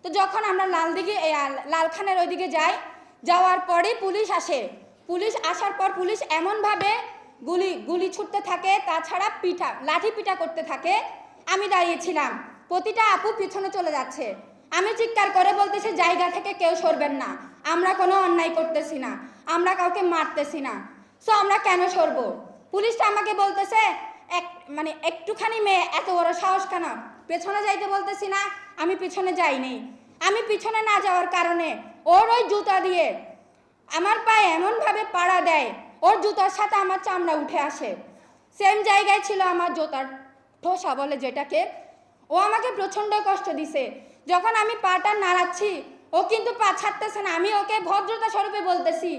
তো যখন আমরা লালখানের ওইদিকে যাই, যাওয়ার পরে পুলিশ আসে। পুলিশ আসার পর পুলিশ এমনভাবে গুলি ছুটতে থাকে, তাছাড়া লাঠি পিটা করতে থাকে। আমি দাঁড়িয়েছিলাম, প্রতিটা আপু পিছনে চলে যাচ্ছে। আমি চিৎকার করে বলতেছি, জায়গা থেকে কেউ সরবেন না, আমরা কোনো অন্যায় করতেছি না, আমরা কাউকে মারতেছি না, সো আমরা কেন সরবো? পুলিশটা আমাকে বলতেছে, একটুখানি মেয়ে, এত বড় সাহস কেন? পেছনে যাইতে বলতেছি না, আমি পিছনে যাইনি। আমি পিছনে না যাওয়ার কারণে ওর ওই জুতা দিয়ে আমার পায়ে এমনভাবে পাড়া দেয়, ওর জুতার সাথে আমার চামড়া উঠে আসে। সেম জায়গায় ছিল আমার জুতার ঠোসা বলে যেটাকে, ও আমাকে প্রচণ্ড কষ্ট দিছে। যখন আমি পাটা নাড়াচ্ছি, ও কিন্তু পা ছাড়তেছে না। আমি ওকে ভদ্রতা স্বরূপে বলতেছি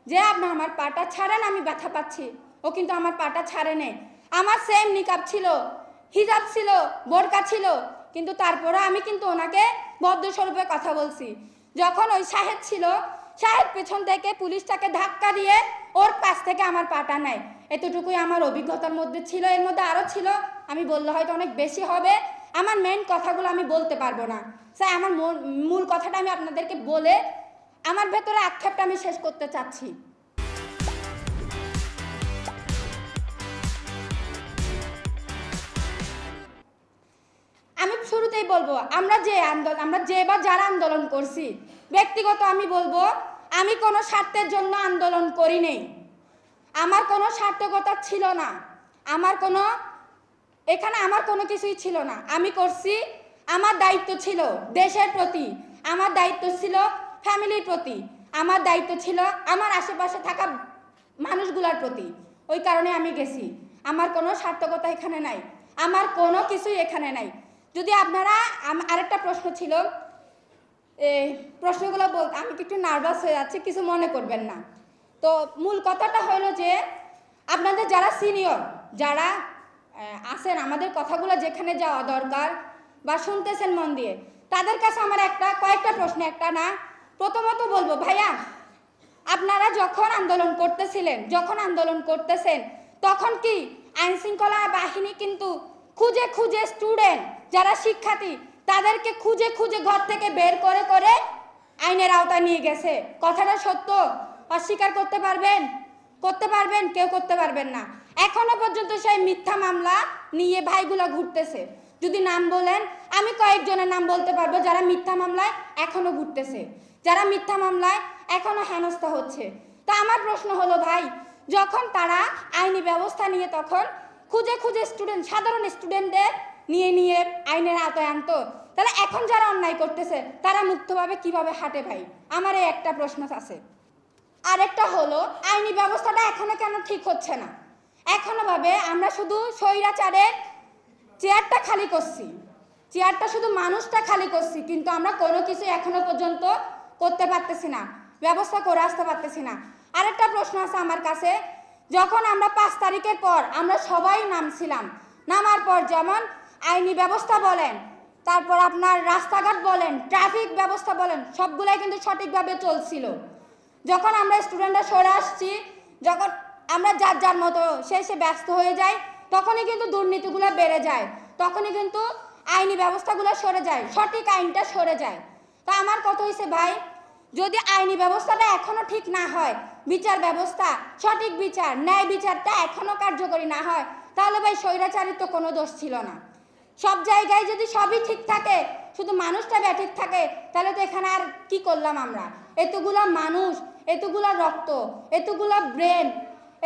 যে আপনি আমার পাটা ছাড়েন, আমি ব্যথা পাচ্ছি। ও কিন্তু আমার পাটা ছাড়ে নেই। আমার সেম নিকাব ছিল, হিজাব ছিল, বোরকা ছিল, কিন্তু তারপরে আমি কিন্তু ওনাকে ভদ্রস্বরূপে কথা বলছি। যখন ওই সাহেব ছিল, সাহেব পেছন থেকে পুলিশটাকে ধাক্কা দিয়ে ওর কাছ থেকে আমার পাটা নেয়। এতটুকুই আমার অভিজ্ঞতার মধ্যে ছিল। এর মধ্যে আরও ছিল, আমি বললে হয়তো অনেক বেশি হবে। আমার মেইন কথাগুলো আমি বলতে পারবো না, স্যার। আমার মূল কথাটা আমি আপনাদেরকে বলে আমার ভেতরে আক্ষেপটা আমি শেষ করতে চাচ্ছি। আমি শুরুতেই বলবো, আমরা যারা আন্দোলন করছি, ব্যক্তিগত আমি বলবো, আমি কোনো স্বার্থের জন্য আন্দোলন করি নেই। আমার কোনো স্বার্থকতা ছিল না, এখানে আমার কোনো কিছুই ছিল না। আমি করছি, আমার দায়িত্ব ছিল দেশের প্রতি, আমার দায়িত্ব ছিল ফ্যামিলির প্রতি, আমার দায়িত্ব ছিল আমার আশেপাশে থাকা মানুষগুলোর প্রতি। ওই কারণে আমি গেছি। আমার কোনো স্বার্থকতা এখানে নাই, আমার কোনো কিছুই এখানে নাই। যদি আপনারা, আরেকটা প্রশ্ন ছিল, প্রশ্নগুলো আমি একটু নার্ভাস হয়ে যাচ্ছি, কিছু মনে করবেন না। তো মূল কথাটা হলো যে আপনাদের যারা সিনিয়র, যারা আছেন, আমাদের কথাগুলো যেখানে যাওয়া দরকার বা শুনতেছেন মন দিয়ে, তাদের কাছে আমার কয়েকটা প্রশ্ন, একটা না। প্রথমত বলবো, ভাইয়া, আপনারা যখন আন্দোলন করতেছেন, তখন কি আইন শৃঙ্খলা বাহিনী কিন্তু খুঁজে খুঁজে স্টুডেন্ট যারা শিক্ষার্থী তাদেরকে খুঁজে খুঁজে ঘর থেকে বের করে করে আইনের আওতায় নিয়ে গেছে? কথাটা সত্য? অস্বীকার করতে পারবেন? কেউ করতে পারবেন না। এখনো পর্যন্ত সেই মিথ্যা মামলা নিয়ে ভাইগুলা ঘুরতেছে। যদি নাম বলেন, আমি কয়েকজনের নাম বলতে পারবো যারা মিথ্যা মামলায় এখনো ঘুরতেছে, যারা মিথ্যা মামলায় এখনো হেনস্থা হচ্ছে। তা আমার প্রশ্ন হলো, ভাই, যখন তারা আইনি ব্যবস্থা নিয়ে তখন খুঁজে খুঁজে সাধারণ স্টুডেন্টদের নিয়ে আইনের আওতায় আনতো, তাহলে এখন যারা অন্যায় করতেছে তারা মুক্তভাবে কিভাবে হাঁটে? ভাই, আমার এই একটা প্রশ্ন আছে। আরেকটা হলো, আইনি ব্যবস্থাটা এখনো কেন ঠিক হচ্ছে না? এখনো ভাবে আমরা শুধু স্বৈরাচারের চেয়ারটা খালি করছি, শুধু মানুষটা খালি করছি, কিন্তু আমরা কোনো কিছু এখনো পর্যন্ত করতে পারতেছি না, ব্যবস্থা করে আসতে পারতেছি না। আরেকটা প্রশ্ন আছে আমার কাছে, যখন আমরা 5 তারিখের পর আমরা সবাই নামছিলাম, নামার পর যেমন আইনি ব্যবস্থা বলেন, তারপর আপনার রাস্তাঘাট বলেন, ট্রাফিক ব্যবস্থা বলেন, সবগুলাই কিন্তু সঠিকভাবে চলছিল। যখন আমরা স্টুডেন্টরা সরে আসছি, যখন আমরা যার মতো সে ব্যস্ত হয়ে যাই, তখনই কিন্তু দুর্নীতিগুলো বেড়ে যায়, তখনই কিন্তু আইনি ব্যবস্থাগুলো সরে যায়, সঠিক আইনটা সরে যায়। তা আমার কথা হয়েছে, ভাই, যদি আইনি ব্যবস্থাটা এখনো ঠিক না হয়, বিচার ব্যবস্থা, সঠিক বিচার, ন্যায় বিচারটা এখনো কার্যকরী না হয়, তাহলে ভাই স্বৈরাচারীর তো কোনো দোষ ছিল না। সব জায়গায় যদি সবই ঠিক থাকে, শুধু মানুষটা ব্যাঠিক থাকে, তাহলে তো এখানে আর কি করলাম আমরা? এতগুলা মানুষ, এতগুলা রক্ত, এতগুলা ব্রেন,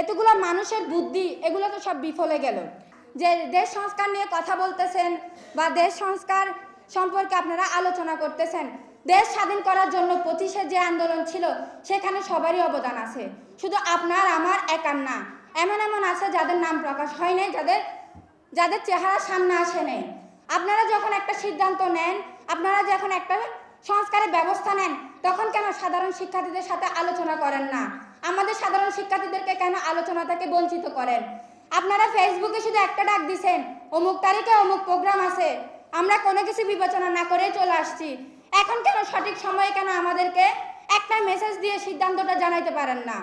এতগুলা মানুষের বুদ্ধি, এগুলো তো সব বিফলে গেল। যে দেশ সংস্কার নিয়ে কথা বলতেছেন বা দেশ সংস্কার সম্পর্কে আপনারা আলোচনা করতেছেন, দেশ স্বাধীন করার জন্য 25-এ যে আন্দোলন ছিল, সেখানে সবারই অবদান আছে, শুধু আপনার আমার একার না। এমন আছে যাদের নাম প্রকাশ হয় নাই, যাদের চেহারা সামনে আসে নেই। আপনারা যখন একটা সিদ্ধান্ত নেন, আপনারা যখন একটা সংস্কারের ব্যবস্থা নেন, তখন কেন সাধারণ শিক্ষার্থীদের সাথে আলোচনা করেন না? আমাদের সাধারণ শিক্ষার্থীদেরকে কেন আলোচনা থেকে বঞ্চিত করেন? আপনারা ফেসবুকে শুধু একটা ডাক দিছেন, অমুক তারিখে অমুক প্রোগ্রাম আছে, আমরা কোনো কিছু বিবেচনা না করে চলে আসছি। এখন কেন সঠিক সময়ে কেন আমাদেরকে একটা মেসেজ দিয়ে সিদ্ধান্তটা জানাইতে পারেন না?